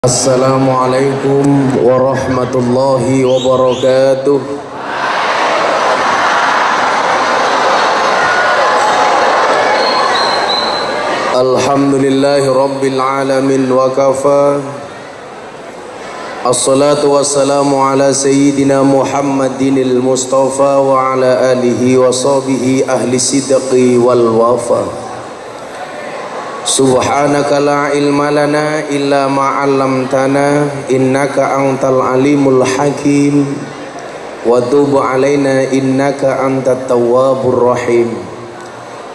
Assalamualaikum warahmatullahi wabarakatuh. Alhamdulillahi rabbil alamin wa kafa. Assalatu wassalamu ala sayyidina Muhammadinil Mustafa wa ala alihi wa sahbihi ahli sidqi wal wafa. Subhanaka la ilma lana illa ma 'allamtana innaka antal alimul hakim wa tub 'alaina innaka antat tawwabur rahim.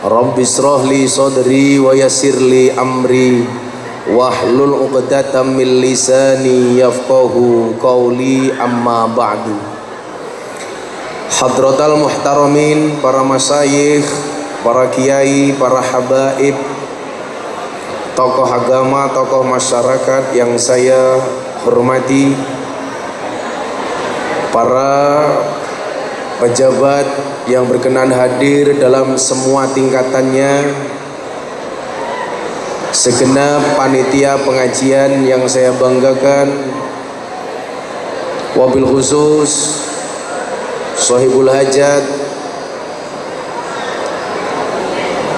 Rabbi israh li sadri wa yassir li amri wahlul 'uqdatam min lisani yafqahu qawli amma ba'du. Hadratal muhtaramin, para masyayikh, para kiai, para habaib, tokoh agama, tokoh masyarakat yang saya hormati, para pejabat yang berkenan hadir dalam semua tingkatannya, segenap panitia pengajian yang saya banggakan, wabil khusus Sohibul Hajat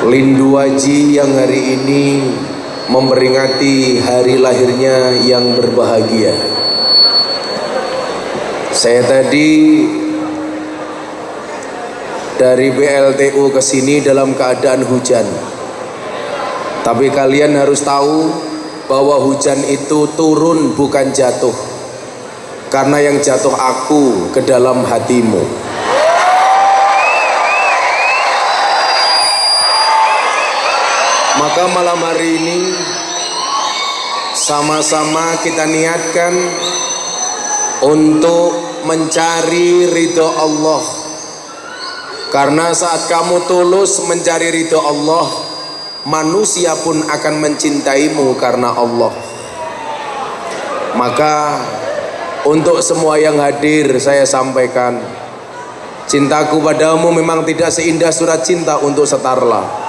Lindu Waji yang hari ini memperingati hari lahirnya yang berbahagia. Saya tadi dari BLTU ke sini dalam keadaan hujan. Tapi kalian harus tahu bahwa hujan itu turun bukan jatuh. Karena yang jatuh aku ke dalam hatimu. Maka malam hari ini sama-sama kita niatkan untuk mencari ridho Allah. Karena saat kamu tulus mencari ridho Allah, manusia pun akan mencintaimu karena Allah. Maka untuk semua yang hadir saya sampaikan, cintaku padamu memang tidak seindah surat cinta untuk Setarla.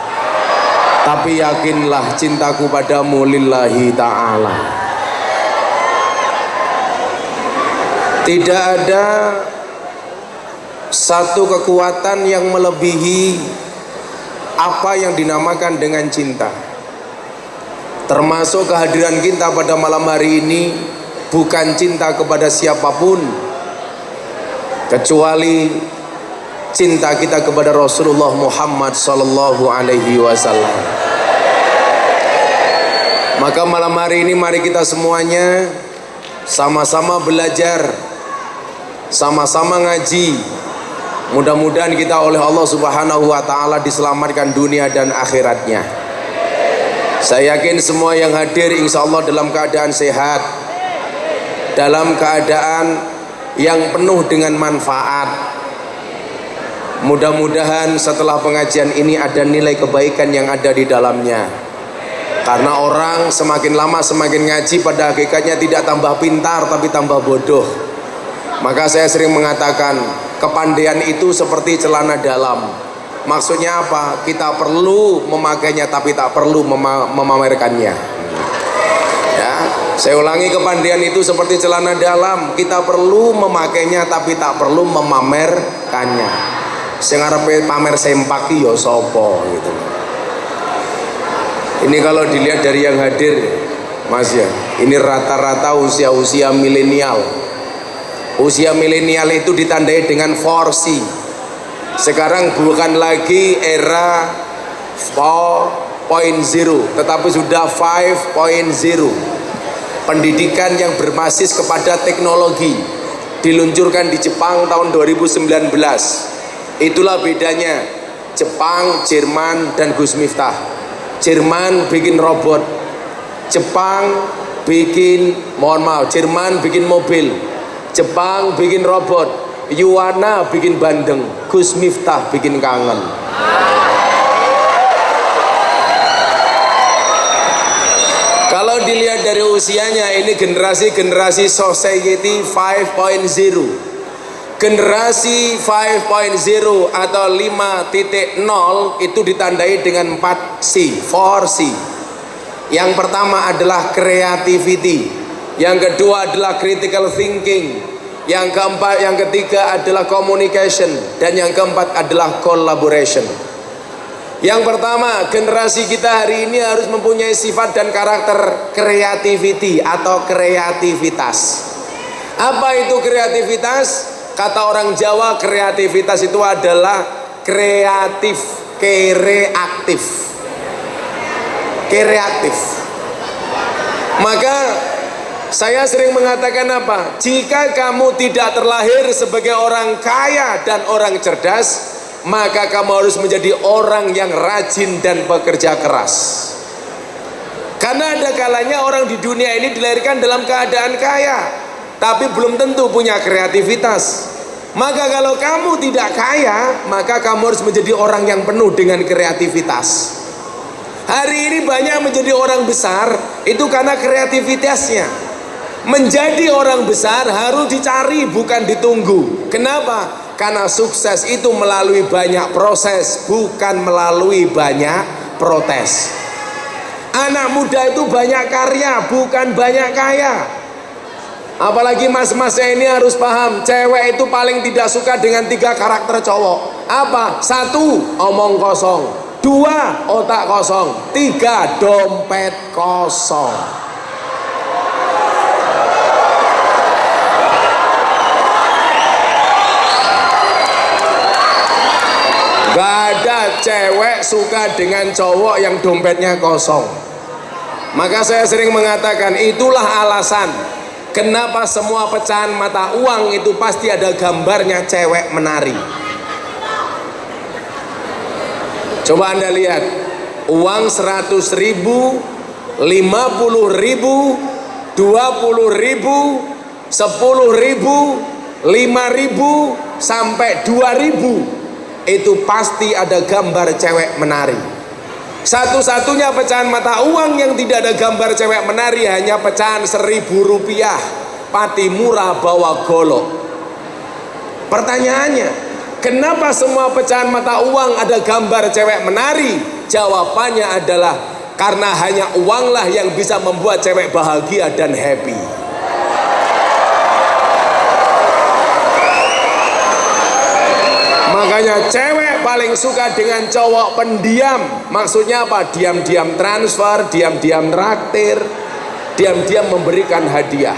Tapi yakinlah cintaku padamu lillahi ta'ala. Tidak ada satu kekuatan yang melebihi apa yang dinamakan dengan cinta. Termasuk kehadiran kita pada malam hari ini bukan cinta kepada siapapun, kecuali cinta kita kepada Rasulullah Muhammad sallallahu alaihi wasallam. Maka malam hari ini mari kita semuanya sama-sama belajar, sama-sama ngaji. Mudah-mudahan kita oleh Allah Subhanahu wa taala diselamatkan dunia dan akhiratnya. Saya yakin semua yang hadir insya Allah dalam keadaan sehat, dalam keadaan yang penuh dengan manfaat. Mudah-mudahan setelah pengajian ini ada nilai kebaikan yang ada di dalamnya. Karena orang semakin lama semakin ngaji, pada hakikatnya tidak tambah pintar tapi tambah bodoh. Maka saya sering mengatakan kepandaian itu seperti celana dalam. Maksudnya apa? Kita perlu memakainya tapi tak perlu memamerkannya. Ya, saya ulangi, kepandaian itu seperti celana dalam. Kita perlu memakainya tapi tak perlu memamerkannya. Sing arepe pamer sempak ki ya sapa gitu. Ini kalau dilihat dari yang hadir, Mas ya, ini rata-rata usia-usia milenial. Usia milenial itu ditandai dengan 4C. Sekarang bukan lagi era 4.0, tetapi sudah 5.0. Pendidikan yang berbasis kepada teknologi diluncurkan di Jepang tahun 2019. Itulah bedanya Jepang, Jerman, dan Gus Miftah. Jerman bikin robot, Jepang bikin, Jerman bikin mobil, Jepang bikin robot, Yuwana bikin bandeng, Gus Miftah bikin kangen. Kalau dilihat dari usianya, ini generasi society 5.0. Generasi 5.0 atau 5.0 itu ditandai dengan 4C. Yang pertama adalah creativity. yang kedua adalah critical thinking, yang keempat, yang ketiga adalah communication, dan yang keempat adalah collaboration. Yang pertama, generasi kita hari ini harus mempunyai sifat dan karakter creativity atau kreativitas. Apa itu kreativitas? Kata orang Jawa, kreativitas itu adalah kreatif, kreatif. Maka saya sering mengatakan apa? Jika kamu tidak terlahir sebagai orang kaya dan orang cerdas, maka kamu harus menjadi orang yang rajin dan bekerja keras. Karena ada kalanya orang di dunia ini dilahirkan dalam keadaan kaya, tapi belum tentu punya kreativitas. Maka kalau kamu tidak kaya, maka kamu harus menjadi orang yang penuh dengan kreativitas. Hari ini banyak menjadi orang besar itu karena kreativitasnya. Menjadi orang besar harus dicari, bukan ditunggu. Kenapa? Karena sukses itu melalui banyak proses, bukan melalui banyak protes. Anak muda itu banyak karya, bukan banyak kaya. Apalagi mas-masnya ini harus paham, cewek itu paling tidak suka dengan 3 karakter cowok. Apa? 1, omong kosong. 2, otak kosong. 3, dompet kosong. Gak ada cewek suka dengan cowok yang dompetnya kosong. Maka saya sering mengatakan, itulah alasan kenapa semua pecahan mata uang itu pasti ada gambarnya cewek menari. Coba Anda lihat, uang 100.000, 50.000, 20.000, 10.000, 5.000 sampai 2.000. Itu pasti ada gambar cewek menari. Satu-satunya pecahan mata uang yang tidak ada gambar cewek menari hanya pecahan 1.000 rupiah, pati murah bawa golok. Pertanyaannya, kenapa semua pecahan mata uang ada gambar cewek menari? Jawabannya adalah karena hanya uanglah yang bisa membuat cewek bahagia dan happy. Makanya cewek paling suka dengan cowok pendiam. Maksudnya apa? Diam-diam transfer, diam-diam traktir, diam-diam memberikan hadiah.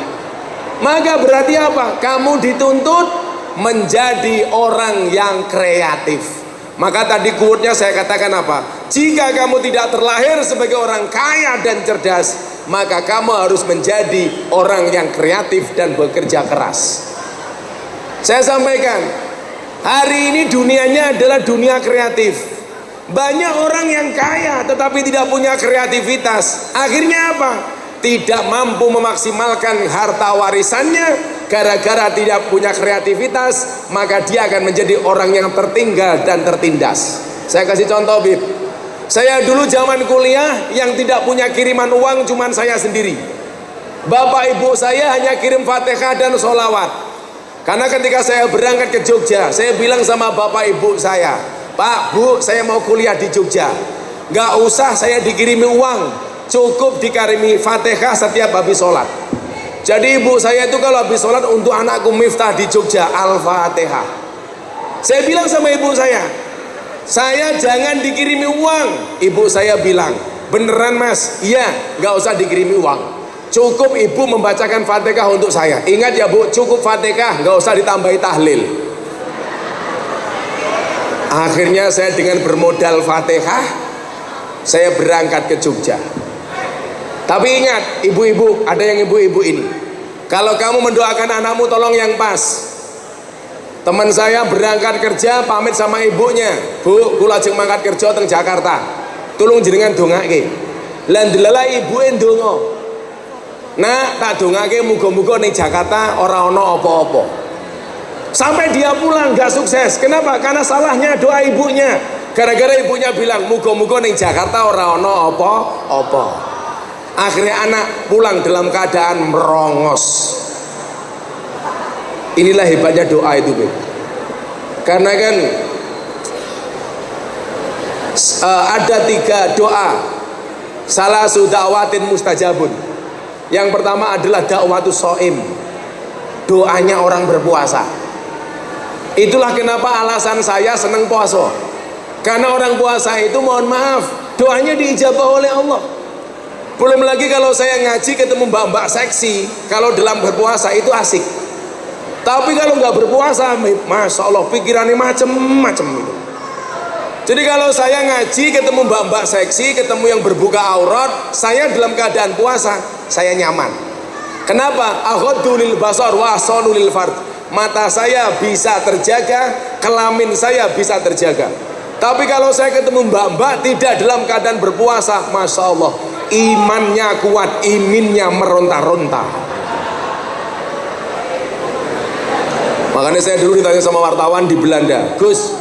Maka berarti apa? Kamu dituntut menjadi orang yang kreatif. Maka tadi quote-nya saya katakan apa? Jika kamu tidak terlahir sebagai orang kaya dan cerdas, maka kamu harus menjadi orang yang kreatif dan bekerja keras. Saya sampaikan, hari ini dunianya adalah dunia kreatif. Banyak orang yang kaya tetapi tidak punya kreativitas. Akhirnya apa? Tidak mampu memaksimalkan harta warisannya. Gara-gara tidak punya kreativitas, maka dia akan menjadi orang yang tertinggal dan tertindas. Saya kasih contoh, Bib. Saya dulu zaman kuliah yang tidak punya kiriman uang cuma saya sendiri. Bapak ibu saya hanya kirim Fatihah dan sholawat. Karena ketika saya berangkat ke Jogja, saya bilang sama bapak ibu saya, Pak, Bu, saya mau kuliah di Jogja. Gak usah saya dikirimi uang, cukup dikirimi Fatihah setiap habis sholat. Jadi ibu saya itu kalau habis sholat untuk anakku Miftah di Jogja, Al-Fatihah. Saya bilang sama ibu saya jangan dikirimi uang. Ibu saya bilang, beneran mas? Iya, gak usah dikirimi uang. Cukup ibu membacakan Fatihah untuk saya. Ingat ya Bu, cukup Fatihah, nggak usah ditambahi tahlil. Akhirnya saya dengan bermodal Fatihah, saya berangkat ke Jogja. Tapi ingat, ibu-ibu, ada yang ibu-ibu ini, kalau kamu mendoakan anakmu tolong yang pas. Teman saya berangkat kerja, pamit sama ibunya, Bu, kula lajeng mangkat kerja teng Jakarta, tulung jenengan dongake. Lan delala ibuke ndonga, nah tak dongake muga-muga ning Jakarta ora ana apa-apa. Sampai dia pulang gak sukses. Kenapa? Karena salahnya doa ibunya. Gara-gara ibunya bilang muga-muga ning Jakarta ora ana apa-apa. Akhirnya anak pulang dalam keadaan merongos. Inilah hebatnya doa itu, Beb. Karena kan ada 3 doa, salah sudawatin mustajabun. Yang pertama adalah dakwatus shaim, doanya orang berpuasa. Itulah kenapa alasan saya senang puasa. Karena orang puasa itu mohon maaf, doanya diijabah oleh Allah. Belum lagi kalau saya ngaji ketemu mbak-mbak seksi, kalau dalam berpuasa itu asik. Tapi kalau nggak berpuasa, masya Allah pikirannya macem-macem gitu. Jadi kalau saya ngaji ketemu mbak-mbak seksi, ketemu yang berbuka aurat, saya dalam keadaan puasa, saya nyaman. Kenapa? Aghaddu lil basar wa ahsanu lil fard. Mata saya bisa terjaga, kelamin saya bisa terjaga. Tapi kalau saya ketemu mbak-mbak tidak dalam keadaan berpuasa, masya Allah, imannya kuat, iminnya meronta-ronta. Makanya saya dulu ditanya sama wartawan di Belanda, Gus,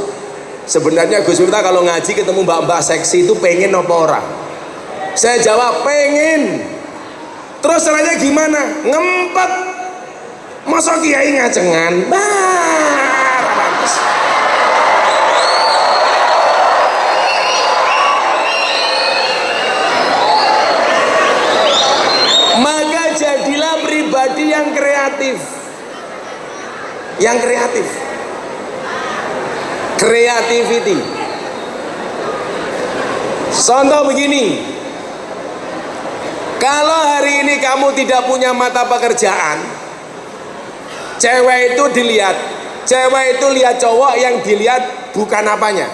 sebenarnya Gus Miftah kalau ngaji ketemu mbak-mbak seksi itu pengen apa orang? Saya jawab pengen. Terus caranya gimana? Ngempet. Masa kiai ngacengan? Maka jadilah pribadi yang kreatif. Yang kreatif. Creativity. Contoh begini, kalau hari ini kamu tidak punya mata pekerjaan, cewek itu dilihat, cewek itu lihat cowok, yang dilihat bukan apanya,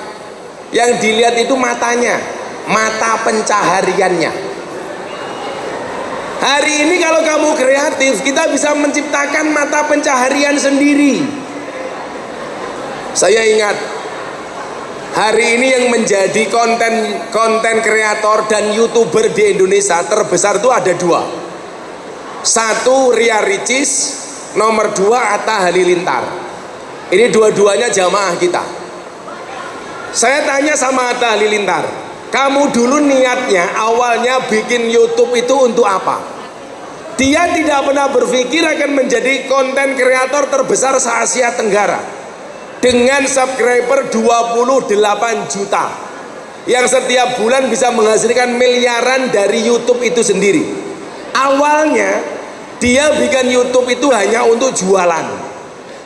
yang dilihat itu matanya, mata pencahariannya. Hari ini kalau kamu kreatif, kita bisa menciptakan mata pencaharian sendiri. Saya ingat hari ini yang menjadi konten kreator dan YouTuber di Indonesia terbesar itu ada dua. Satu Ria Ricis, nomor dua Atta Halilintar. Ini dua-duanya jamaah kita. Saya tanya sama Atta Halilintar, kamu dulu niatnya awalnya bikin YouTube itu untuk apa? Dia tidak pernah berpikir akan menjadi konten kreator terbesar se-Asia Tenggara dengan subscriber 28 juta yang setiap bulan bisa menghasilkan miliaran dari YouTube itu sendiri. Awalnya dia bikin YouTube itu hanya untuk jualan,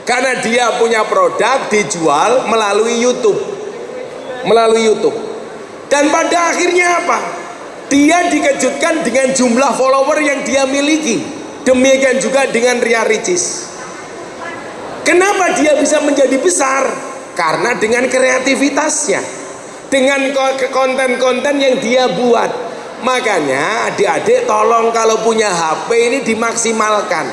karena dia punya produk dijual melalui YouTube, dan pada akhirnya apa? Dia dikejutkan dengan jumlah follower yang dia miliki. Demikian juga dengan Ria Ricis. Kenapa dia bisa menjadi besar? Karena dengan kreativitasnya, dengan konten-konten yang dia buat. Makanya adik-adik tolong kalau punya HP ini dimaksimalkan.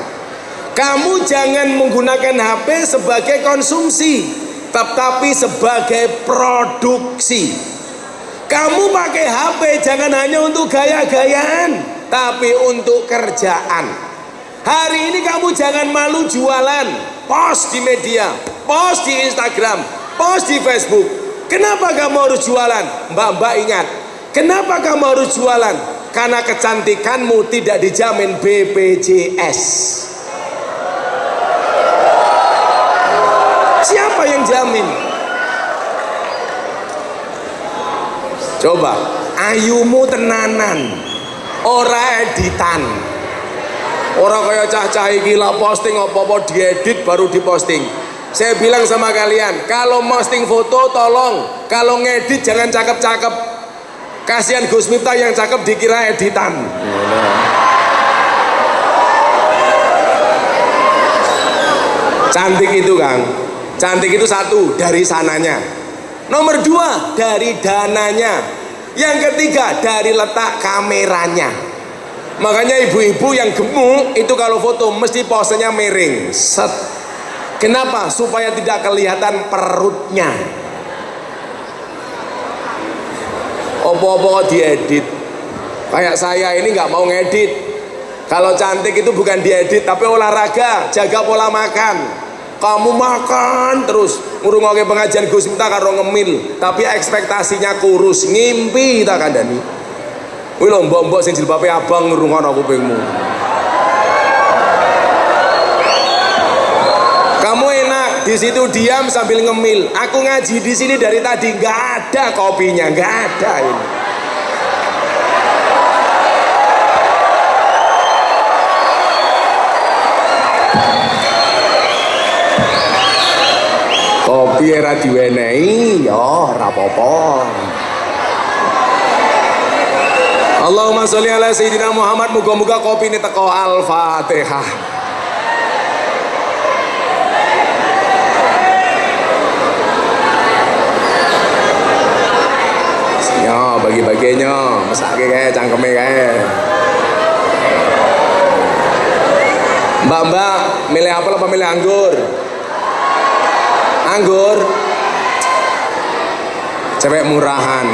Kamu jangan menggunakan HP sebagai konsumsi, tetapi sebagai produksi. Kamu pakai HP jangan hanya untuk gaya-gayaan, tapi untuk kerjaan. Hari ini kamu jangan malu jualan, post di media, post di Instagram, post di Facebook. Kenapa kamu harus jualan? Mbak-mbak ingat, kenapa kamu harus jualan? Karena kecantikanmu tidak dijamin BPJS. Siapa yang jamin? Coba, ayumu tenanan, ora editan. Orang kayak cah-cah iki lah posting apa-apa diedit baru diposting. Saya bilang sama kalian, kalau posting foto tolong, kalau ngedit jangan cakep-cakep. Kasihan Gus Miftah yang cakep dikira editan. Cantik itu Kang, cantik itu satu dari sananya. Nomor dua dari dananya. Yang ketiga dari letak kameranya. Makanya ibu-ibu yang gemuk itu kalau foto mesti posenya miring. Set. Kenapa? Supaya tidak kelihatan perutnya. Opo-opo diedit. Kayak saya ini nggak mau ngedit. Kalau cantik itu bukan diedit tapi olahraga, jaga pola makan. Kamu makan terus ngurungoke pengajian Gus Miftah karo ngemil, tapi ekspektasinya kurus, ngimpi tak kandhani. Kuwi lho mbok-mbok sing jilbabe abang ngrungono kupingmu. Kamu enak di situ diam sambil ngemil. Aku ngaji di sini dari tadi nggak ada kopinya, nggak ada ini. Kopi era diwenehi ya ora apa-apa. Allahumma sholli ala sayyidina Muhammad. Muga-muga kopi ini teko. Al-Fatihah. Ya bagi-baginya mesake kae cangkeme kae. Mbak-mbak milih apel apa milih anggur? Anggur. Cewek murahan.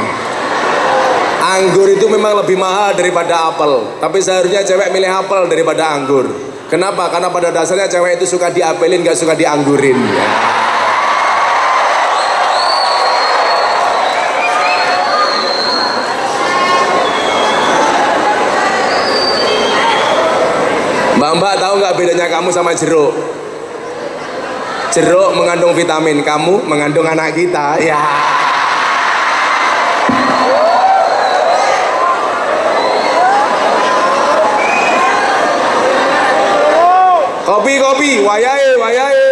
Anggur itu memang lebih mahal daripada apel, tapi seharusnya cewek milih apel daripada anggur. Kenapa? Karena pada dasarnya cewek itu suka diapelin, gak suka dianggurin ya. Mbak-mbak tahu nggak bedanya kamu sama jeruk? Jeruk mengandung vitamin, kamu mengandung anak kita ya. Kopi, wayahe, wayahe.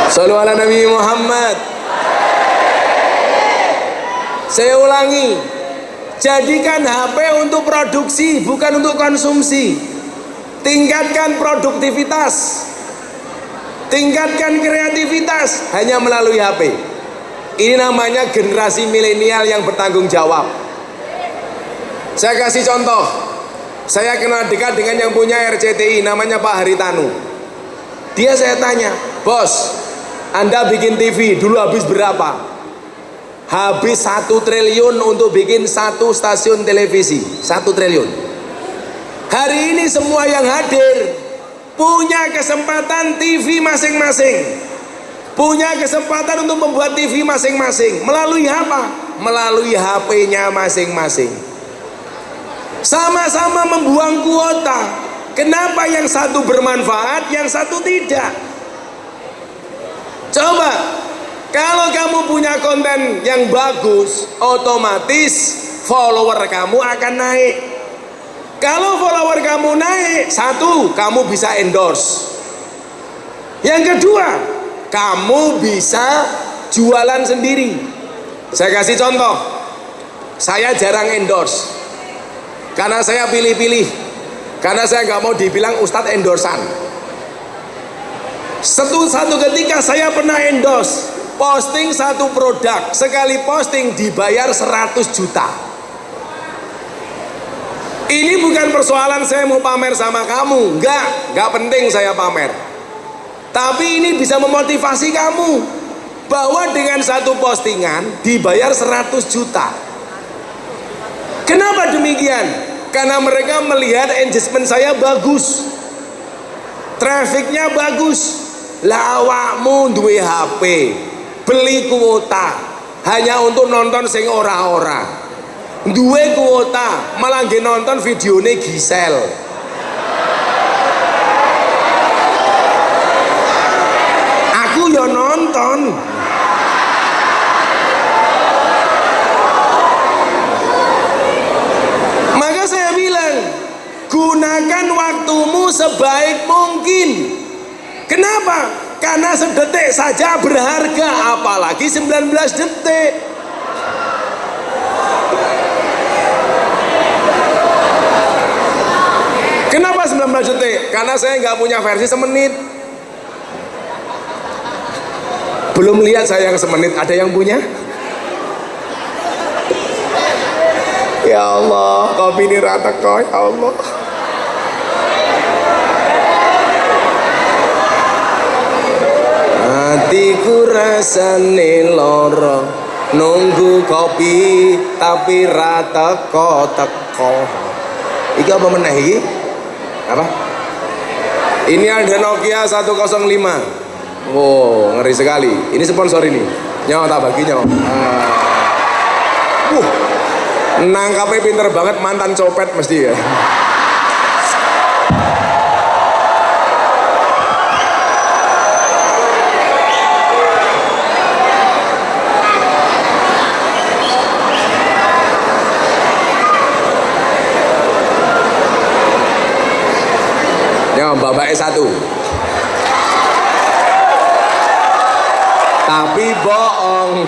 Shallu ala Nabi Muhammad. Saya ulangi, jadikan HP untuk produksi, bukan untuk konsumsi. Tingkatkan produktivitas, tingkatkan kreativitas hanya melalui HP. Ini namanya generasi milenial yang bertanggung jawab. Saya kasih contoh. Saya kenal dekat dengan yang punya RCTI, namanya Pak Haritanu. Dia saya tanya, bos, Anda bikin TV dulu habis berapa? Habis 1 triliun untuk bikin 1 stasiun televisi. 1 triliun. Hari ini semua yang hadir punya kesempatan TV masing-masing, punya kesempatan untuk membuat TV masing-masing. Melalui apa? Melalui HP-nya masing-masing. Sama-sama membuang kuota. Kenapa yang satu bermanfaat, yang satu tidak? Coba, kalau kamu punya konten yang bagus, otomatis follower kamu akan naik. Kalau follower kamu naik, satu, kamu bisa endorse. Yang kedua, kamu bisa jualan sendiri. Saya kasih contoh, saya jarang endorse, karena saya pilih-pilih, karena saya nggak mau dibilang ustadz endorsan. Satu ketika saya pernah endorse, posting satu produk, sekali posting dibayar 100 juta. Ini bukan persoalan saya mau pamer sama kamu, nggak penting saya pamer. Tapi ini bisa memotivasi kamu bahwa dengan satu postingan dibayar 100 juta. Kenapa demikian? Karena mereka melihat engagement saya bagus, trafficnya bagus. Lah awakmu duwe HP, beli kuota hanya untuk nonton sing ora-ora. Duwe kuota malah nggih nonton videone Gisel. Aku yo nonton. Maka saya bilang, gunakan waktumu sebaik mungkin. Kenapa? Karena sedetik saja berharga, apalagi 19 detik. Kenapa 19 detik? Karena saya nggak punya versi semenit. Belum lihat saya yang semenit, ada yang punya? Ya Allah, kopi ini rata kok, ya Allah. Hatiku rasane loro, nunggu kopi tapi rata kok teko. Iki apa meneh iki? Apa? Ini ada Nokia 105. Wow, ngeri sekali. Ini sponsor ini. Nyawa tak bagi nyawa. Nangkapnya pinter banget, mantan copet mesti ya. Ya, bapaknya satu. Tapi bohong.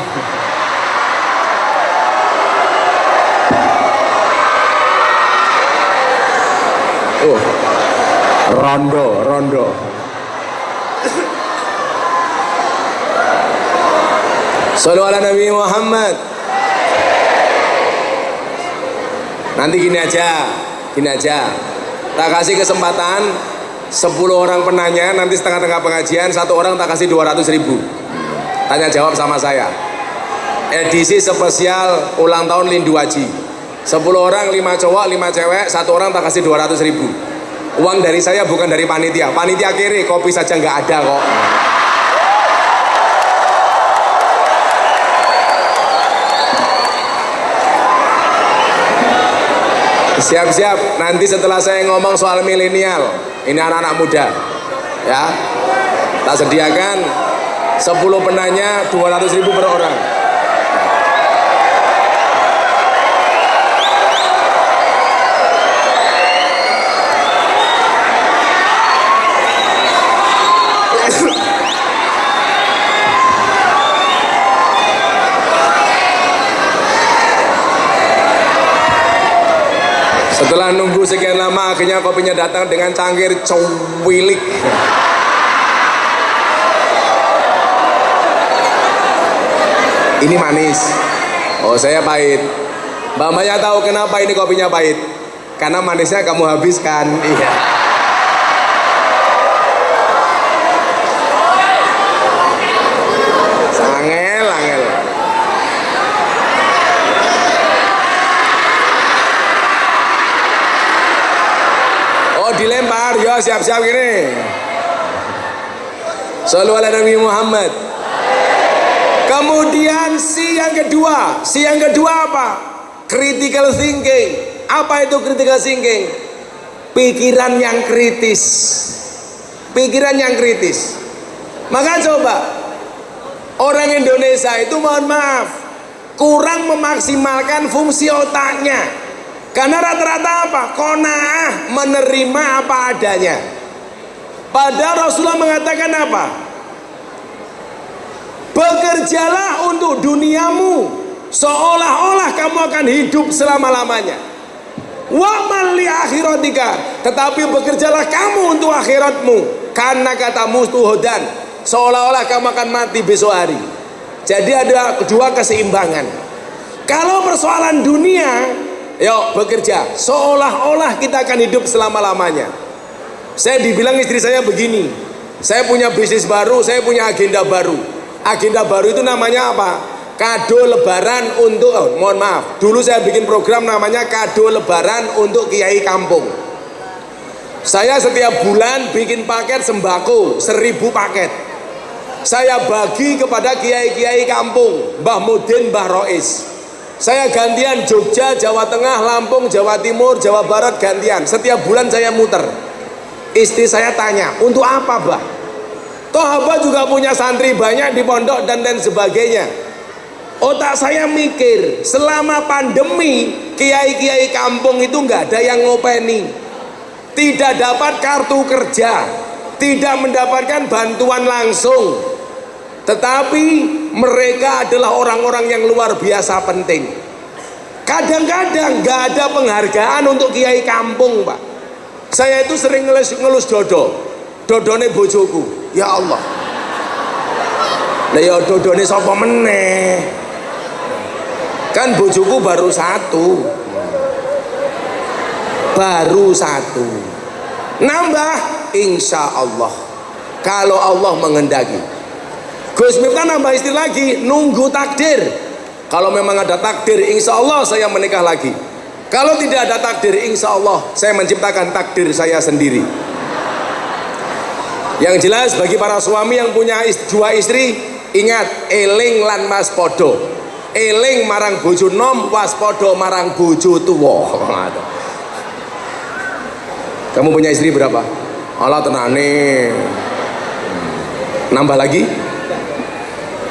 Rondo. Shallu ala Nabi Muhammad. Nanti gini aja. Tak kasih kesempatan 10 orang penanya, nanti setengah-tengah pengajian 1 orang tak kasih 200.000. Tanya jawab sama saya. Edisi spesial ulang tahun Lindu Haji. 10 orang, 5 cowok, 5 cewek, 1 orang tak kasih 200.000. Uang dari saya bukan dari panitia. Panitia kiri, kopi saja nggak ada kok. Siap-siap, nanti setelah saya ngomong soal milenial, ini anak-anak muda, ya, tak sediakan 10 penanya 200.000 per orang. Setelah nunggu sekian lama, akhirnya kopinya datang dengan cangkir cuwilik. Ini manis. Oh, saya pahit. Mbak tahu kenapa ini kopinya pahit? Karena manisnya kamu habiskan. Iya. Angel. Dilempar, ya siap-siap gini. Shallu ala Nabi Muhammad. Kemudian si yang kedua apa? Critical thinking. Apa itu critical thinking? Pikiran yang kritis. Maka coba orang Indonesia itu, mohon maaf, kurang memaksimalkan fungsi otaknya. Karena rata-rata apa? Qanaah, menerima apa adanya. Padahal Rasulullah mengatakan apa? Bekerjalah untuk duniamu seolah-olah kamu akan hidup selama-lamanya. Wa man li akhiratika, tetapi bekerjalah kamu untuk akhiratmu. Karena kata mustuhodan, seolah-olah kamu akan mati besok hari. Jadi ada kedua keseimbangan. Kalau persoalan dunia, yuk bekerja seolah-olah kita akan hidup selama-lamanya. Saya dibilang istri saya begini, saya punya bisnis baru, saya punya agenda baru. Agenda baru itu namanya apa? Kado lebaran untuk, mohon maaf, dulu saya bikin program namanya kado lebaran untuk kiai kampung. Saya setiap bulan bikin paket sembako 1000 paket. Saya bagi kepada kiai-kiai kampung, Mbah Mudin, Mbah Rois. Saya gantian Jogja, Jawa Tengah, Lampung, Jawa Timur, Jawa Barat gantian. Setiap bulan saya muter. Istri saya tanya, untuk apa, Mbah? Toh Abah juga punya santri banyak di pondok dan lain sebagainya. Otak saya mikir, selama pandemi kiai-kiai kampung itu nggak ada yang ngopeni, tidak dapat kartu kerja, tidak mendapatkan bantuan langsung. Tetapi mereka adalah orang-orang yang luar biasa penting. Kadang-kadang nggak ada penghargaan untuk kiai kampung, Pak. Saya itu sering ngelus dodone bojoku. Ya Allah. Lah ya dodone sapa meneh? Kan bojoku baru satu. Nambah insya Allah kalau Allah menghendaki. Gus Miftah nambah istri lagi, nunggu takdir. Kalau memang ada takdir, insya Allah saya menikah lagi. Kalau tidak ada takdir, insya Allah saya menciptakan takdir saya sendiri. Yang jelas bagi para suami yang punya 2 istri, ingat, eling lan mas podo. Eling marang bojo nom, waspodo marang bojo tuwa. Kamu punya istri berapa? Allah tenane. Nambah lagi?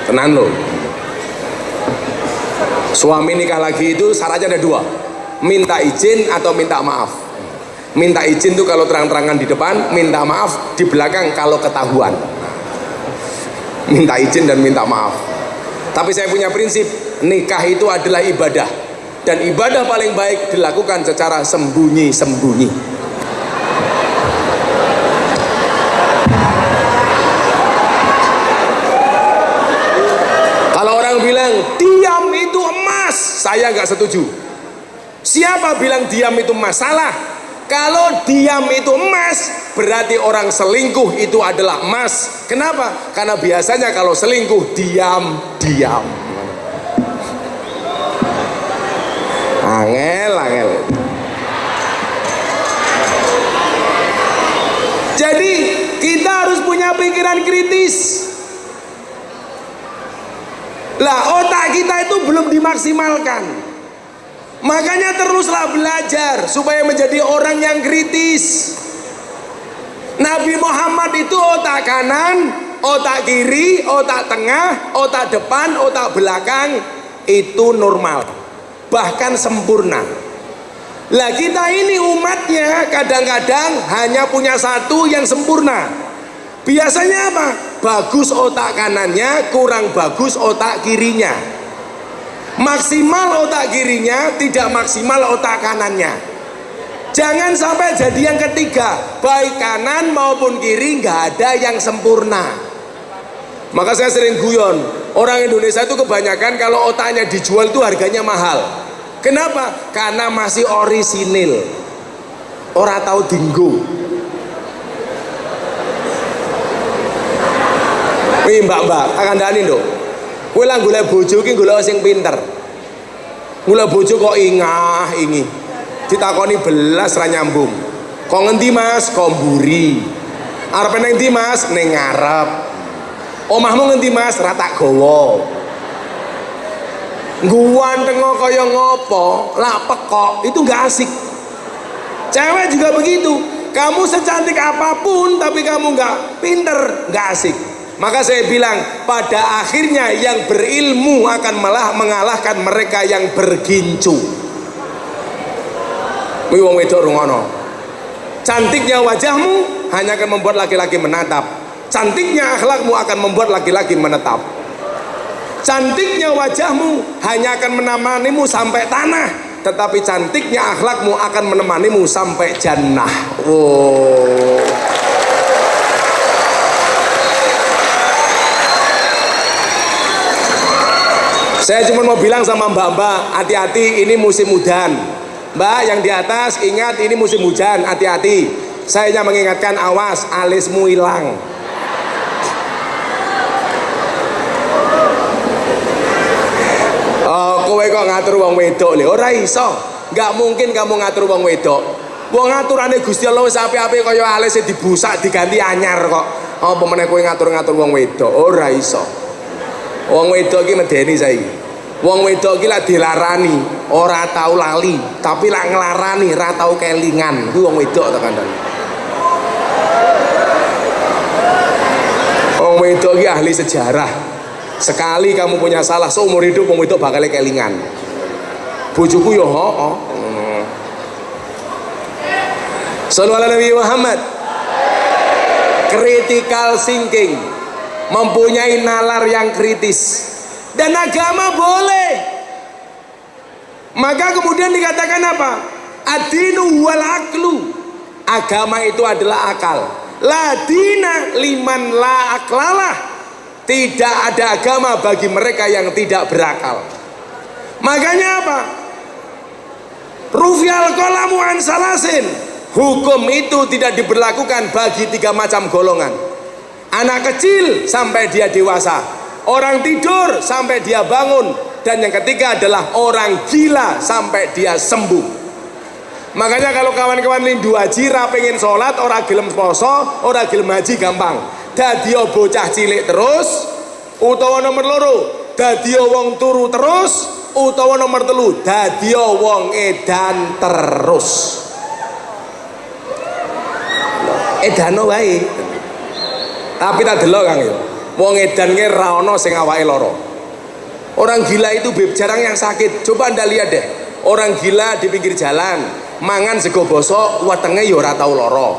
Tenan loh. Suami nikah lagi itu syaratnya ada 2, minta izin atau minta maaf. Minta izin tuh kalau terang-terangan di depan, minta maaf di belakang kalau ketahuan. Minta izin dan minta maaf. Tapi saya punya prinsip, nikah itu adalah ibadah, dan ibadah paling baik dilakukan secara sembunyi-sembunyi. Kalau orang bilang diam itu emas, saya nggak setuju. Siapa bilang diam itu emas? Salah. Kalau diam itu emas, berarti orang selingkuh itu adalah emas. Kenapa? Karena biasanya kalau selingkuh diam. Angel. Jadi kita harus punya pikiran kritis. Lah, otak kita itu belum dimaksimalkan. Makanya teruslah belajar supaya menjadi orang yang kritis. Nabi Muhammad itu otak kanan, otak kiri, otak tengah, otak depan, otak belakang itu normal, bahkan sempurna. Lah kita ini umatnya kadang-kadang hanya punya satu yang sempurna. Biasanya apa? Bagus otak kanannya, kurang bagus otak kirinya. Maksimal otak kirinya, tidak maksimal otak kanannya. Jangan sampai jadi yang ketiga, baik kanan maupun kiri nggak ada yang sempurna. Maka saya sering guyon, orang Indonesia itu kebanyakan kalau otaknya dijual itu harganya mahal. Kenapa? Karena masih orisinil, ora tahu dinggo. Wih mbak, akan dani dong. Kowe lah golek bojo ki golek sing pinter. Golek bojo kok ingi. Ditakoni belas ra nyambung. Kok ngendi Mas? Kok mburi. Arep nang ndi Mas? Ning ngarep. Omahmu ngendi Mas? Ra tak gawa. Guanteng kaya ngopo? Lah pekok, itu enggak asik. Cewek juga begitu. Kamu secantik apapun tapi kamu enggak pinter, enggak asik. Maka saya bilang, pada akhirnya yang berilmu akan malah mengalahkan mereka yang bergincu. Wih wong wedok rungono. Cantiknya wajahmu hanya akan membuat laki-laki menatap. Cantiknya akhlakmu akan membuat laki-laki menetap. Cantiknya wajahmu hanya akan menemanimu sampai tanah, tetapi cantiknya akhlakmu akan menemanimu sampai jannah. Oh. Saya cuma mau bilang sama mbak-mbak, hati-hati ini musim hujan. Mbak yang di atas ingat ini musim hujan, hati-hati. Saya hanya mengingatkan, awas alismu hilang. Oh, kowe kok ngatur wong wedok lho, ora iso. Enggak mungkin kamu ngatur wong wedok. Wong ngaturane Gusti Allah wis apik-apik kaya alis dibusak diganti anyar kok. Apa meneh kowe ngatur-ngatur wong wedok? Ora iso. Wong wedok iki medeni saiki. Wong wedok iki lak dilarani, ora tau lali, tapi lak nglarani ora tau kelingan. Kuwi wong wedok ta kandhane. Wong wedok iki ahli sejarah. Sekali kamu punya salah seumur hidup wong wedok bakal kelingan. Bojoku yo hooh. Sallallahu alaihi Muhammad. Critical thinking, mempunyai nalar yang kritis. Dan agama boleh. Maka kemudian dikatakan apa? Ad-dinu wal aklu. Agama itu adalah akal. La dina liman la aklalah. Tidak ada agama bagi mereka yang tidak berakal. Makanya apa? Rufial qalamu an salasin. Hukum itu tidak diberlakukan bagi 3 macam golongan. Anak kecil sampai dia dewasa, orang tidur sampai dia bangun, dan yang ketiga adalah orang gila sampai dia sembuh. Makanya kalau kawan-kawan lindu haji ra pengen sholat, orang gelem poso, orang gelem haji gampang. Dadi bocah cilik terus, utawa nomor loro dadi wong turu terus, utawa nomor 3 dadi wong edan terus. Edano wae. Tapi tak delok Kang ya. Wong edan ki ra ono sing awake lara. Orang gila itu jarang yang sakit. Coba Anda lihat deh. Orang gila di pinggir jalan, mangan sego bosok wetenge ya ora tau lara,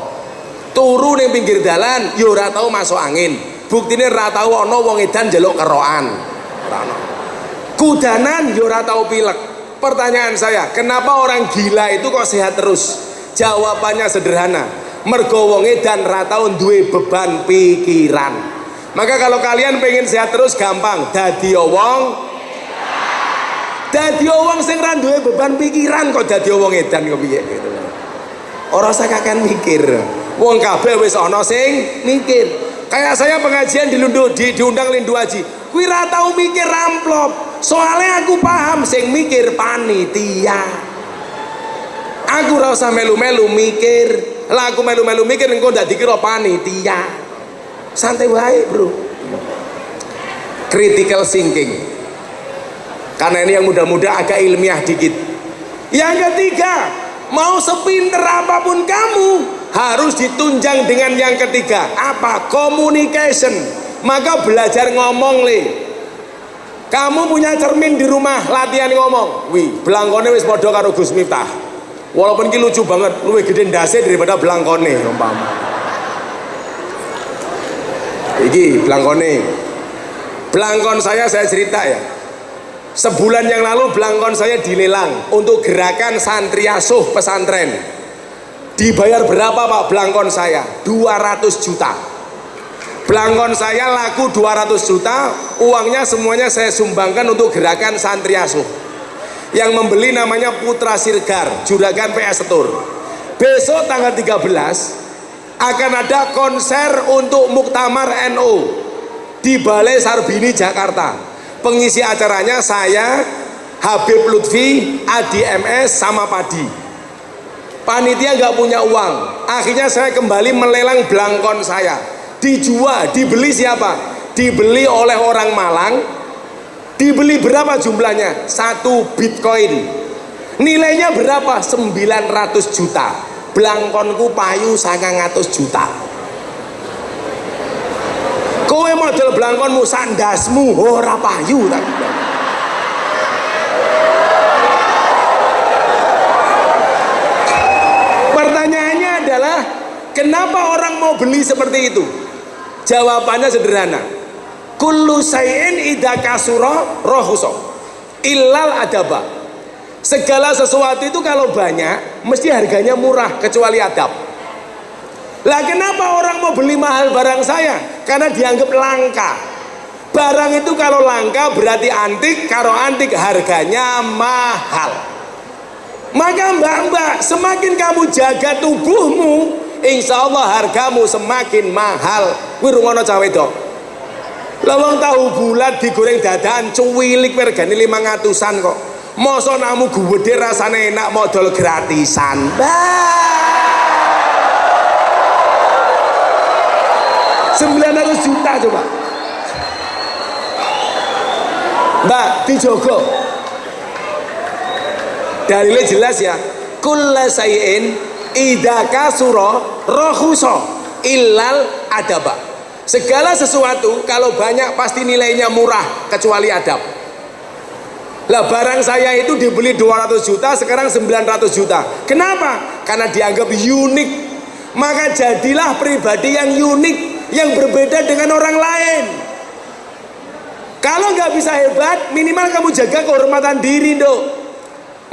turu ning pinggir dalan ya ora tau masuk angin, buktine ora tau ana wong edan njaluk kerokan, ora ana. Kudanan ya ora tau pilek. Pertanyaan saya, kenapa orang gila itu kok sehat terus? Jawabannya sederhana, mergo wong edan ora tau duwe beban pikiran. Maka kalau kalian pengen sehat terus gampang, dadi wong sing ra duwe beban pikiran kok dadi wong edan kok piye gitu. Ora usah kakean mikir. Wong kabeh wis ana sing mikir. Kayak saya pengajian diundang Lindu Haji. Kuwi ra tau mikir amplop. Soalnya aku paham sing mikir panitia. Aku ora usah melu-melu mikir. Lah aku melu-melu mikir engko ndak dikira panitia. Santai wae, Bro. Critical thinking. Karena ini yang muda-muda agak ilmiah dikit. Yang ketiga, mau sepinter apapun kamu harus ditunjang dengan yang ketiga. Apa? Communication. Maka belajar ngomong le. Kamu punya cermin di rumah, latihan ngomong. Wih, belangkone wis padha karo Gus Miftah. Walaupun ki lucu banget, luwih gede ndase daripada belangkone umpama. Iki belangkone. Belangkon saya cerita ya. Sebulan yang lalu belangkon saya dilelang untuk gerakan santri asuh pesantren. Dibayar berapa Pak belangkon saya? 200 juta. Belangkon saya laku 200 juta, uangnya semuanya saya sumbangkan untuk gerakan santri asuh. Yang membeli namanya Putra Sirgar, Juragan PS Setur. Besok tanggal 13 akan ada konser untuk Muktamar NU di Balai Sarbini Jakarta. Pengisi acaranya saya, Habib Lutfi, Adi MS sama Padi. Panitia nggak punya uang, akhirnya saya kembali melelang belangkon saya. Dijual, dibeli siapa? Dibeli oleh orang Malang. Dibeli berapa jumlahnya? 1 Bitcoin. Nilainya berapa? 900 juta. Belangkonku payu 900 juta. Kowe model belangkonmu sandasmu ora payu tak. Pertanyaannya adalah kenapa orang mau beli seperti itu? Jawabannya sederhana. Kullu sayin idza kasura rahusa illal adaba. Segala sesuatu itu kalau banyak mesti harganya murah kecuali adab. Lah kenapa orang mau beli mahal barang saya? Karena dianggap langka. Barang itu kalau langka berarti antik, kalau antik harganya mahal. Maka mbak-mbak, semakin kamu jaga tubuhmu, insya Allah hargamu semakin mahal. Kuwi rungono cah wedok. Lawang tahu bulat digoreng dadakan cuwilik regane 500-an kok. Mosok namu gede rasane enak modal gratisan. Mbak. 900 juta coba. Mbak, dijogo. Dalilnya jelas ya. Kulla sayin idza kasura rakhusa illal adaba. Segala sesuatu kalau banyak pasti nilainya murah kecuali adab. Lah barang saya itu dibeli 200 juta sekarang 900 juta. Kenapa? Karena dianggap unik. Maka jadilah pribadi yang unik, yang berbeda dengan orang lain. Kalau nggak bisa hebat, minimal kamu jaga kehormatan diri dong.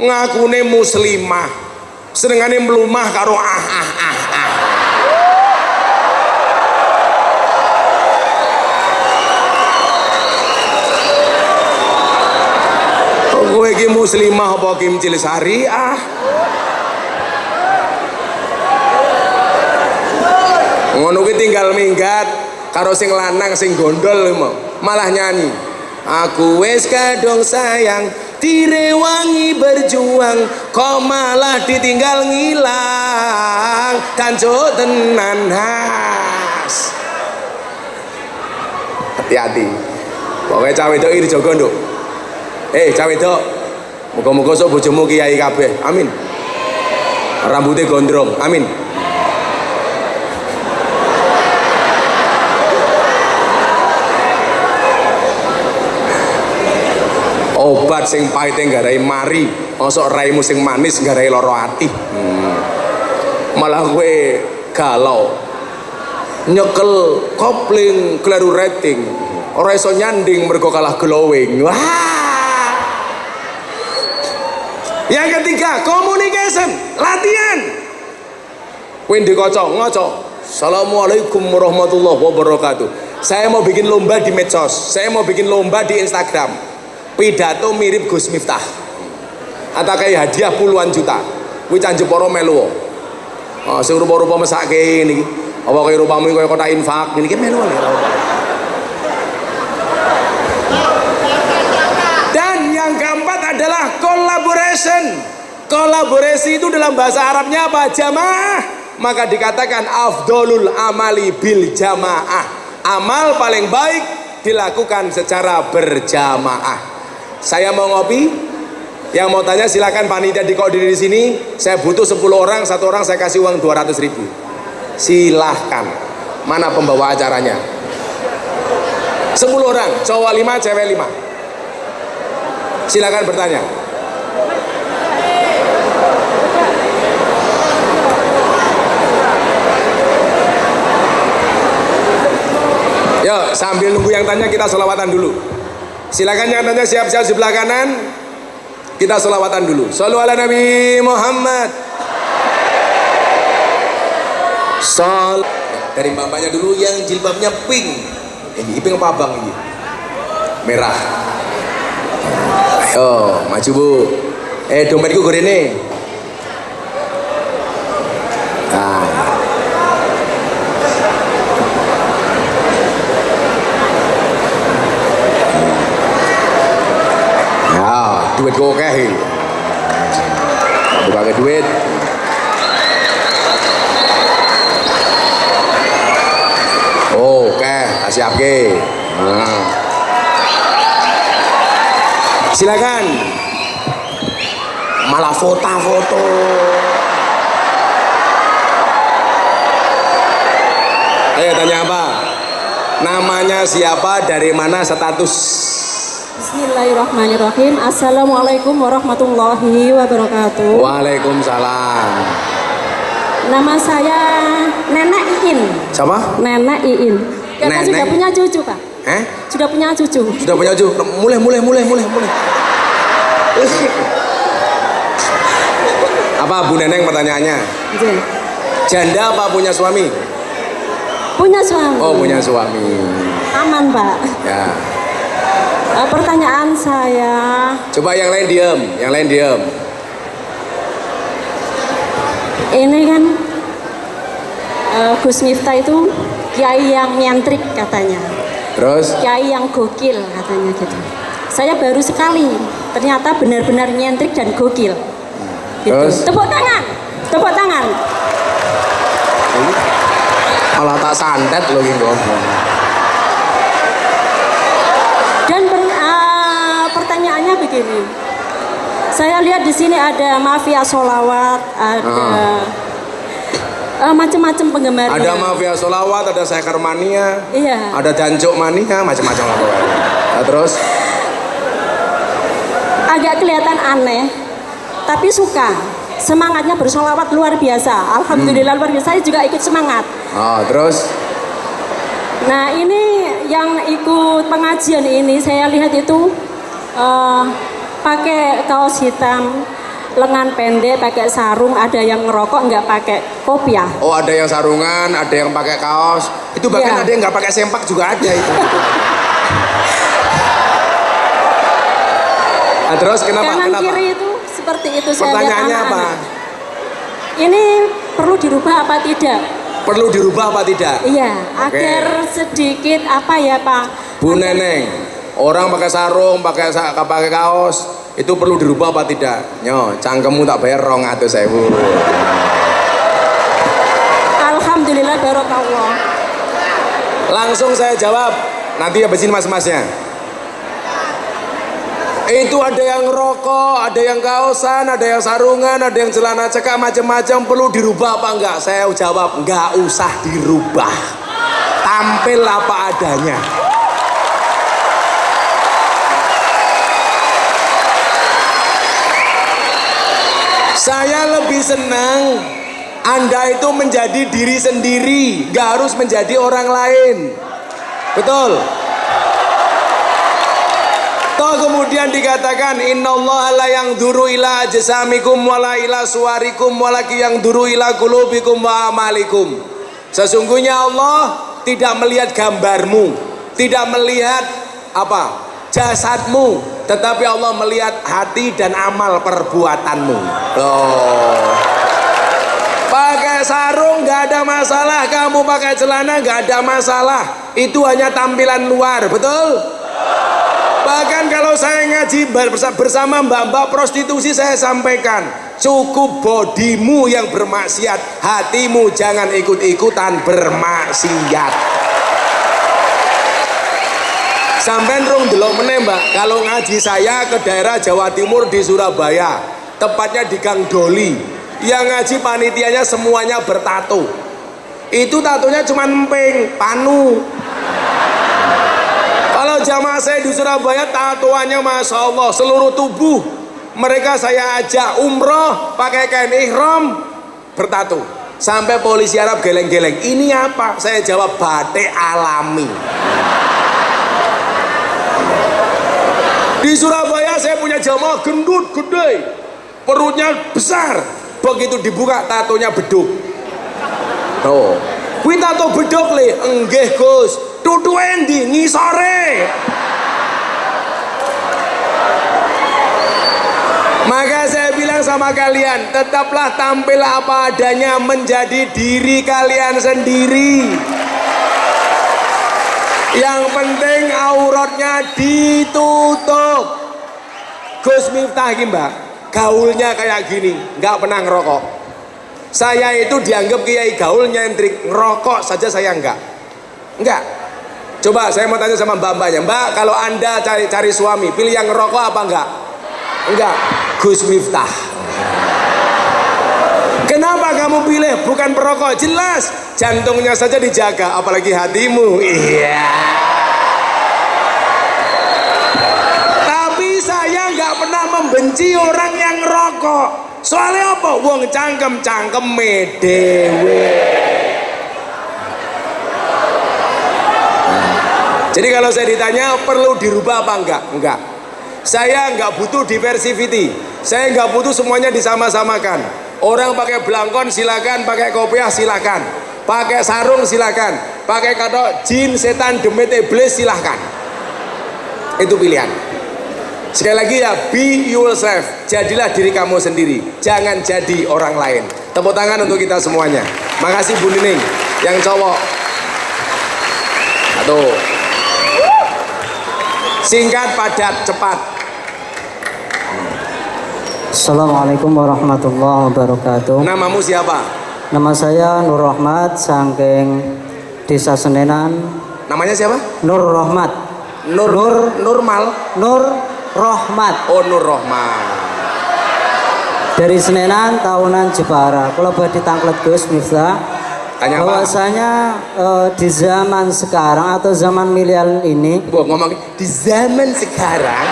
Ngakune muslimah, senengane melumah karo kowe iki muslimah apa Kim Cilisari ngono kuwi tinggal minggat karo sing lanang sing gondol malah nyanyi aku wis kadung sayang direwangi berjuang kok malah ditinggal ngilang kanco tenan has. Hati-hati pokoknya cawe wedok iki dijogo nduk. Cawe wedok muga-muga sok bojomu kiai kabeh amin, rambutnya gondrong amin. Obat sing pahite nggarai mari, mosok raimu sing manis nggarai lara ati. Malah kowe galau. Nyekel kopling kleru rating. Ora iso nyanding mergo kalah glowing. Wah. Yang ketiga, communication, latihan. Kowe ndekaca ngaca. Assalamualaikum warahmatullahi wabarakatuh. Saya mau bikin lomba di medsos, saya mau bikin lomba di Instagram. Pidato mirip Gus Miftah. Atakai hadiah puluhan juta. Kuwi canjepara melu. Sing rupa-rupa mesake niki. Apa kaya rupamu kaya kotak infak niki melu. Dan yang keempat adalah collaboration. Kolaborasi itu dalam bahasa Arabnya apa? Jamaah. Maka dikatakan afdolul amali bil jamaah. Amal paling baik dilakukan secara berjamaah. Saya mau ngopi, yang mau tanya silakan panitia dikoordinir di sini. Saya butuh 10 orang, satu orang saya kasih uang 200.000. Silahkan. Mana pembawa acaranya? 10 orang, cowok 5, cewek 5. Silakan bertanya. Yuk, sambil nunggu yang tanya kita sholawatan dulu. Silakan yang tanya siap-siap sebelah kanan. Kita sholawatan dulu. Shollu ala Nabi Muhammad. Dari mbak-mbaknya dulu yang jilbabnya pink. Ini pink apa abang ini? Merah. Ayo, maju bu. Dompetku gorene. Nah. Duit gue oke, buka ke duit. Oke, kasih apke. Nah. Silakan. Malah foto-foto. Ayo tanya apa? Namanya siapa? Dari mana? Status? Bismillahirrahmanirrahim. Assalamualaikum warahmatullahi wabarakatuh. Waalaikumsalam. Nama saya Nenek Iin. Siapa? Nenek Iin. Kita sudah punya cucu, Pak. Sudah punya cucu. Sudah punya cucu. Mulai. Apa Bu Neneng pertanyaannya? Janda apa punya suami? Punya suami. Oh, punya suami. Aman, Pak. Ya. Pertanyaan saya. Coba yang lain diam. Ini kan Gus Miftah itu kiai yang nyentrik katanya. Terus? Kiai yang gokil katanya gitu. Saya baru sekali ternyata benar-benar nyentrik dan gokil. Gitu. Terus? Tepuk tangan. Malah tak santet loh gitu. Dan pertanyaannya begini, saya lihat di sini ada mafia sholawat, ada macam-macam penggemarnya. Ada mafia sholawat, ada sekar mania, iya. Ada jancuk mania, macam-macam. Nah, terus? Agak kelihatan aneh, tapi suka. Semangatnya bersholawat luar biasa. Alhamdulillah luar biasa. Saya juga ikut semangat. Oh, terus? Nah ini yang ikut pengajian ini saya lihat itu pakai kaos hitam, lengan pendek, pakai sarung, ada yang ngerokok nggak pakai kopiah. Oh, ada yang sarungan, ada yang pakai kaos. Itu bahkan ya. Ada yang nggak pakai sempak juga ada itu. Nah, terus kenapa? Kanan kiri itu seperti itu. Pertanyaannya apa? Ini perlu dirubah apa tidak? Perlu dirubah apa tidak? Iya, agar sedikit apa ya Pak? Bu Neneng, orang pakai sarung, pakai kaos, itu perlu dirubah apa tidak? Nyo, cangkemmu tak bayar 200.000. Alhamdulillah barokallah. Langsung saya jawab, nanti habisin mas-masnya. Itu ada yang rokok, ada yang kaosan, ada yang sarungan, ada yang celana cekak, macam-macam. Perlu dirubah apa enggak? Saya jawab, enggak usah dirubah. Tampil apa adanya. Saya lebih senang Anda itu menjadi diri sendiri, gak harus menjadi orang lain. Betul? Toh kemudian dikatakan innallaha la yanzuru ila ajsamikum wala ila suwarikum walakin yanzuru ila qulubikum wa amalikum. Sesungguhnya Allah tidak melihat gambarmu, tidak melihat apa? Jasadmu, tetapi Allah melihat hati dan amal perbuatanmu. Loh. Pakai sarung nggak ada masalah, kamu pakai celana nggak ada masalah. Itu hanya tampilan luar, betul? Bahkan kalau saya ngaji bersama mbak-mbak prostitusi, saya sampaikan cukup bodimu yang bermaksiat, hatimu jangan ikut-ikutan bermaksiat. Sampai rung delok meneh mbak, kalau ngaji saya ke daerah Jawa Timur di Surabaya, tepatnya di Gang Doli, yang ngaji panitianya semuanya bertato. Itu tatonya cuma emping, panu. Kalau jamaah saya di Surabaya tatoannya Masya Allah seluruh tubuh. Mereka saya ajak umroh pakai kain ihram bertato. Sampai polisi Arab geleng-geleng, ini apa? Saya jawab batik alami. Di Surabaya saya punya jamaah gendut gede, perutnya besar. Begitu dibuka tatonya beduk. Tuh, kuwi tato beduk le, enggih Gus. Tutu endi ngisore. Maka saya bilang sama kalian, tetaplah tampil apa adanya, menjadi diri kalian sendiri. Yang penting auratnya ditutup. Gus Miftah ini mbak, gaulnya kayak gini, nggak pernah ngerokok. Saya itu dianggap kiai gaul nyentrik, ngerokok saja saya enggak. Coba saya mau tanya sama mbak-mbaknya, mbak kalau anda cari suami, pilih yang ngerokok apa enggak? Enggak. Gus Miftah. Kenapa kamu pilih bukan perokok? Jelas jantungnya saja dijaga, apalagi hatimu. Iya. Tapi saya nggak pernah membenci orang yang ngerokok. Soalnya apa? Wong cangkem dewe. Jadi kalau saya ditanya perlu dirubah apa enggak? Enggak. Saya enggak butuh diversity. Saya enggak butuh semuanya disama-samakan. Orang pakai belangkon silakan, pakai kopiah silakan, pakai sarung silakan, pakai katok jin, setan, demit, iblis silakan. Itu pilihan. Sekali lagi ya, be yourself. Jadilah diri kamu sendiri. Jangan jadi orang lain. Tepuk tangan untuk kita semuanya. Makasih Bu Nining yang cowok. Tuh. Singkat, padat, cepat. Assalamualaikum warahmatullahi wabarakatuh. Namamu siapa? Nama saya Nur Rahmat, saking Desa Senenan. Namanya siapa? Nur Rahmat. Nurmal. Nur Rahmat. Oh, Nur Rahmat. Dari Senenan, tahunan Jepara. Kalau badhe tanglet Gus Miftah, Tanya apa? bahwasanya di zaman sekarang atau zaman milenial ini, Ngomong di zaman sekarang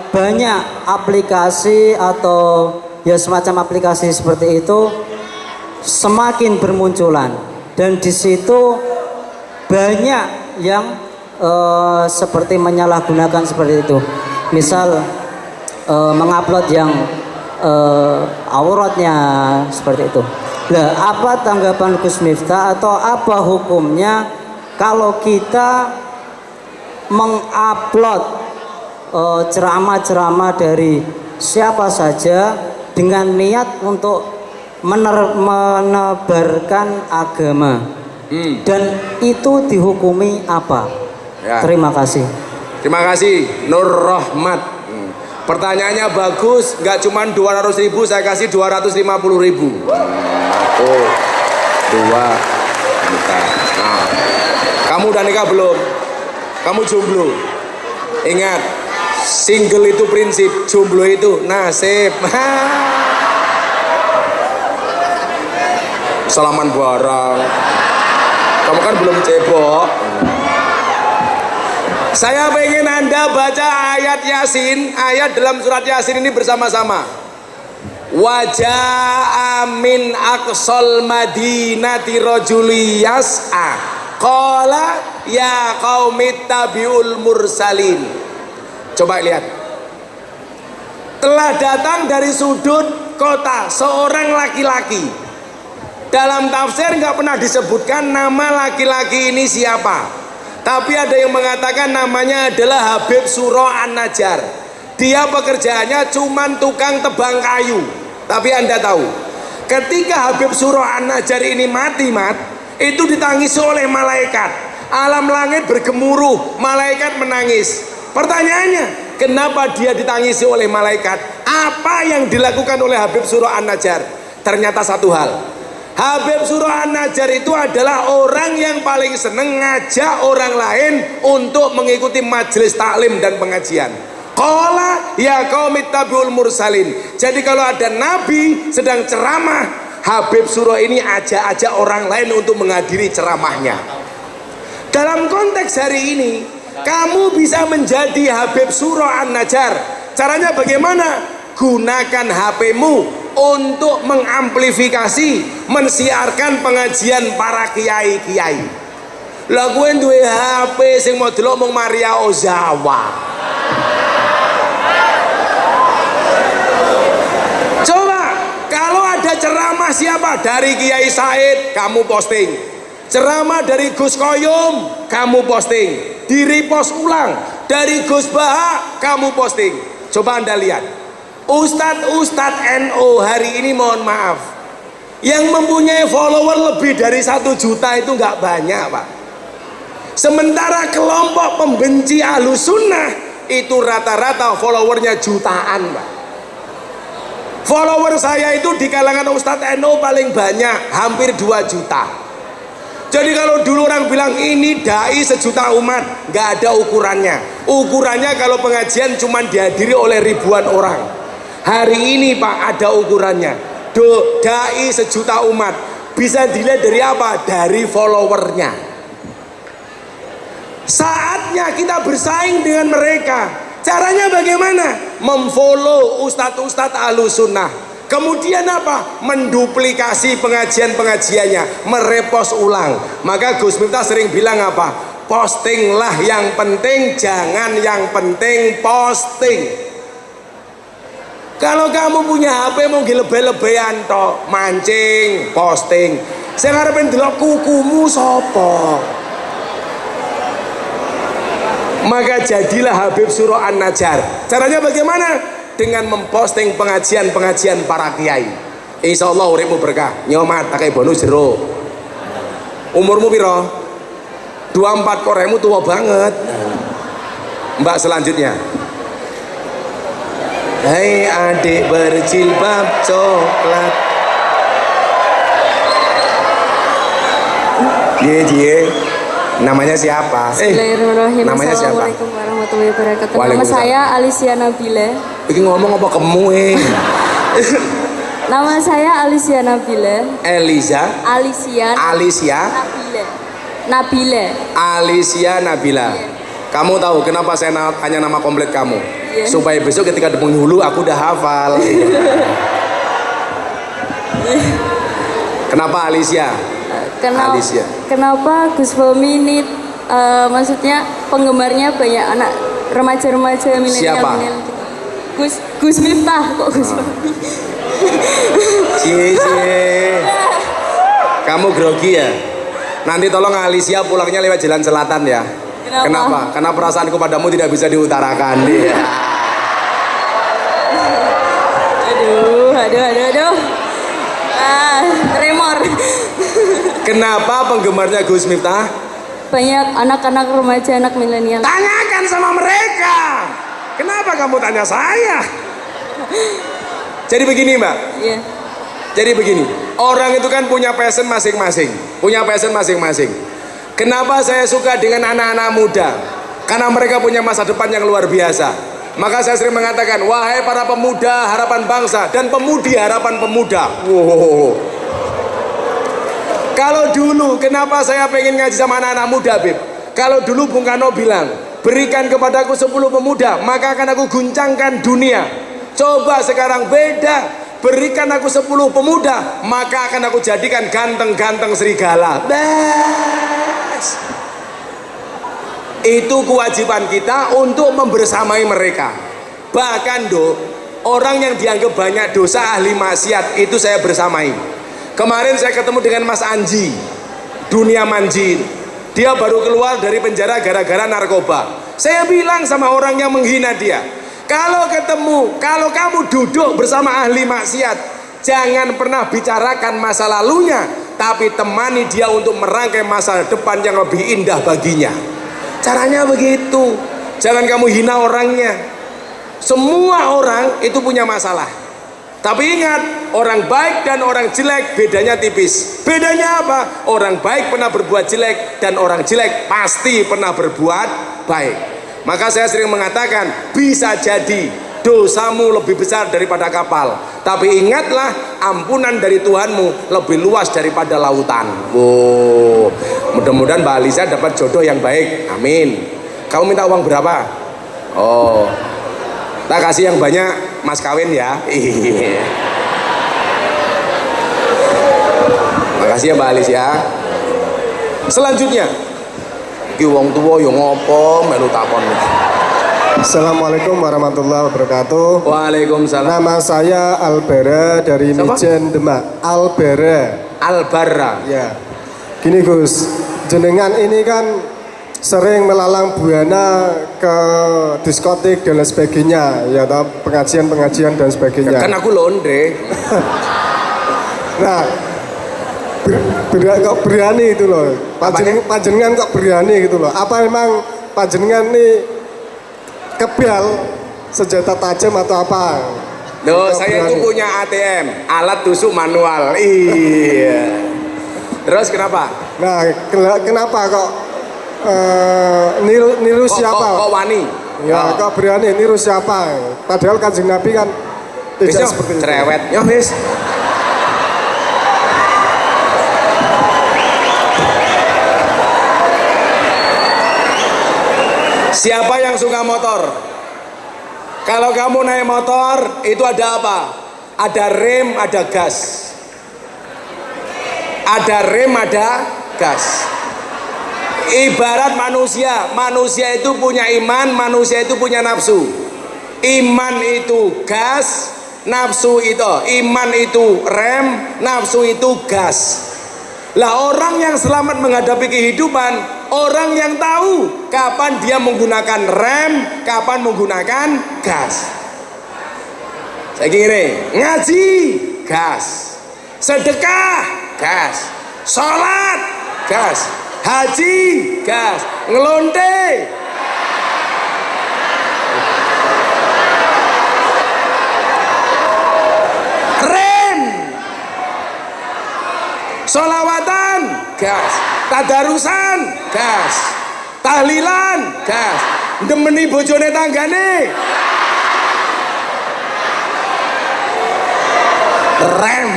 banyak aplikasi atau ya semacam aplikasi seperti itu semakin bermunculan, dan di situ banyak yang seperti menyalahgunakan seperti itu. Misal mengupload yang auratnya seperti itu. Lah, apa tanggapan Gus Miftah atau apa hukumnya kalau kita mengupload ceramah-ceramah dari siapa saja dengan niat untuk menebarkan agama, dan itu dihukumi apa? Ya. Terima kasih. Terima kasih Nur Rahmat. Pertanyaannya bagus, nggak cuma 200.000, saya kasih 250.000. Oh, 2 juta. Nah, kamu udah nikah belum? Kamu jomblo? Ingat, single itu prinsip, jomblo itu nasib. Salaman barang. Kamu kan belum cebok. Saya pengen Anda baca ayat Yasin, ayat dalam surat Yasin ini bersama-sama. Wajah amin aqsal madinati rajuli yas'a qala ya qaumit tabiul mursalin. Coba lihat. Telah datang dari sudut kota seorang laki-laki. Dalam tafsir nggak pernah disebutkan nama laki-laki ini siapa. Tapi ada yang mengatakan namanya adalah Habib Suro An-Najjar. Dia pekerjaannya cuman tukang tebang kayu. Tapi Anda tahu, ketika Habib Suro An-Najjar ini mati, itu ditangisi oleh malaikat. Alam langit bergemuruh, malaikat menangis. Pertanyaannya, kenapa dia ditangisi oleh malaikat? Apa yang dilakukan oleh Habib Suro An-Najjar? Ternyata satu hal. Habib Suro An-Najjar itu adalah orang yang paling seneng ngajak orang lain untuk mengikuti majelis taklim dan pengajian. Qala ya qaumit tabiul mursalin. Jadi kalau ada nabi sedang ceramah, Habib Suro ini ajak-ajak orang lain untuk menghadiri ceramahnya. Dalam konteks hari ini, kamu bisa menjadi Habib Suro An-Najjar. Caranya bagaimana? Gunakan HP-mu untuk mengamplifikasi, mensiarkan pengajian para kiai-kiai. Lah kowe duwe HP sing mau delok mung Maria Ozawa. Coba kalau ada ceramah siapa dari Kiai Said, kamu posting. Ceramah dari Gus Koyum, kamu posting. Di repost ulang. Dari Gus Baha, kamu posting. Coba Anda lihat. Ustadz NU hari ini mohon maaf, yang mempunyai follower lebih dari 1 juta itu nggak banyak, Pak. Sementara kelompok pembenci Ahlus Sunnah itu rata-rata followernya jutaan, Pak. Follower saya itu di kalangan Ustadz NU paling banyak, hampir 2 juta. Jadi kalau dulu orang bilang ini dai 1 juta umat, nggak ada ukurannya. Ukurannya kalau pengajian cuma dihadiri oleh ribuan orang. Hari ini Pak ada ukurannya. Dai 1 juta umat bisa dilihat dari apa? Dari followernya. Saatnya kita bersaing dengan mereka. Caranya bagaimana? Memfollow ustadz-ustadz Ahlus Sunnah. Kemudian apa? Menduplikasi pengajian-pengajiannya, merepost ulang. Maka Gus Miftah sering bilang apa? Postinglah yang penting, jangan yang penting posting. Kalau kamu punya HP mau lebih-lebihan toh, mancing, posting. Saya ngarepin delok kukumu sopo. Maka jadilah Habib Suro An-Najjar. Caranya bagaimana? Dengan memposting pengajian-pengajian para kiai. Insya Allah uripmu berkah. Nyomat pakai bonus jero. Umurmu piro? 24 koremu tua banget. Mbak selanjutnya. Hai adik berjilbab coklat. Ye. Namanya siapa? Bismillahirrahmanirrahim. Namanya siapa? Assalamualaikum warahmatullahi wabarakatuh. Nama saya Alicia Nabila. Iki ngomong apa kamu Nama saya Alicia Nabila. Eliza. Alicia Nabila. Nabila. Alicia Nabila. Kamu tahu kenapa saya tanya nama komplit kamu? Iya. Supaya besok ketika ada penghulu aku udah hafal. Kenapa Alicia? Alicia. Kenapa Gus Fahmi ini maksudnya penggemarnya banyak anak remaja-remaja milenial. Siapa? Gus Miftah kok Gus Fahmi. Cie. Kamu grogi ya? Nanti tolong Alicia pulangnya lewat jalan selatan ya. Kenapa? Karena perasaanku padamu tidak bisa diutarakan. Ya. Aduh. Tremor. Kenapa penggemarnya Gus Miftah? Banyak anak-anak remaja, anak milenial. Tanyakan sama mereka. Kenapa kamu tanya saya? Jadi begini Mbak. Iya. Jadi begini, orang itu kan punya passion masing-masing. Kenapa saya suka dengan anak-anak muda? Karena mereka punya masa depan yang luar biasa. Maka saya sering mengatakan, wahai para pemuda harapan bangsa dan pemudi harapan pemuda. Wow. Kalau dulu, kenapa saya pengen ngaji sama anak-anak muda, Bib? Kalau dulu Bung Karno bilang, berikan kepadaku 10 pemuda, maka akan aku guncangkan dunia. Coba sekarang beda, berikan aku 10 pemuda, maka akan aku jadikan ganteng-ganteng serigala. Bes. Itu kewajiban kita untuk membersamai mereka. Bahkan orang yang dianggap banyak dosa, ahli maksiat, itu saya bersamai. Kemarin saya ketemu dengan Mas Anji, dunia manji. Dia baru keluar dari penjara gara-gara narkoba. Saya bilang sama orang yang menghina dia, kalau kamu duduk bersama ahli maksiat, jangan pernah bicarakan masa lalunya, tapi temani dia untuk merangkai masa depan yang lebih indah baginya. Caranya begitu. Jangan kamu hina orangnya. Semua orang itu punya masalah. Tapi ingat, orang baik dan orang jelek bedanya tipis. Bedanya apa? Orang baik pernah berbuat jelek, dan orang jelek pasti pernah berbuat baik. Maka saya sering mengatakan, bisa jadi dosamu lebih besar daripada kapal, tapi ingatlah, ampunan dari Tuhanmu lebih luas daripada lautan. Wow. Mudah-mudahan Mbak Alisa dapat jodoh yang baik. Amin. Kamu minta uang berapa? Oh, tak kasih yang banyak, mas kawin ya. Iya. Makasih ya Mbak Alis ya. Selanjutnya, iki wong tuwa yo ngopo melu takon. Assalamualaikum warahmatullahi wabarakatuh. Waalaikumsalam. Nama saya Albera dari Siapa? Mijen Demak. Albera. Albara. Ya. Gini Gus, jenengan ini kan sering melalang buana ke diskotik dan lain sebagainya, ya toh, pengajian-pengajian dan sebagainya. Kan aku londe. Nah, kok berani itu loh. Panjenengan kok berani gitu loh. Apa emang panjenengan ini kebal, senjata tajam atau apa? Loh, Kok saya berani? itu punya ATM, alat tusuk manual. Iya. Terus kenapa? Nah, kenapa kok niru siapa? Kok wani? Ya, kok berani niru siapa? Padahal Kanjeng Nabi kan tidak Wis, seperti itu. cerewet. Yo wis. Siapa yang suka motor? Kalau kamu naik motor, itu ada apa? Ada rem, ada gas. Ada rem, ada gas. Ibarat manusia, manusia itu punya iman, manusia itu punya nafsu. Iman itu gas, nafsu itu, iman itu rem, nafsu itu gas. Lah orang yang selamat menghadapi kehidupan, orang yang tahu kapan dia menggunakan rem, kapan menggunakan gas. Saya gini, ngaji, gas. Sedekah, gas. Sholat, gas. Haji, gas. Ngelonte, rem. Sholawatan, gas. Tadarusan, gas. Tahlilan, gas. Demeni bojone tanggane, rem.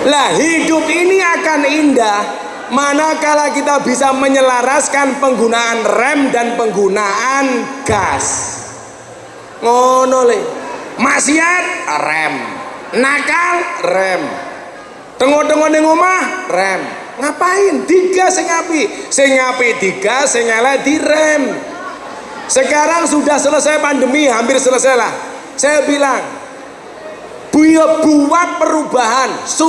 Lah hidup ini akan indah manakala kita bisa menyelaraskan penggunaan rem dan penggunaan gas. Ngono le. Maksiat rem, nakal rem, tengok-tengok ning omah rem. Ngapain? Digas sing apik. Sing apik digas, sing elek direm. Sekarang sudah selesai pandemi, hampir selesai lah. Saya bilang, buat perubahan.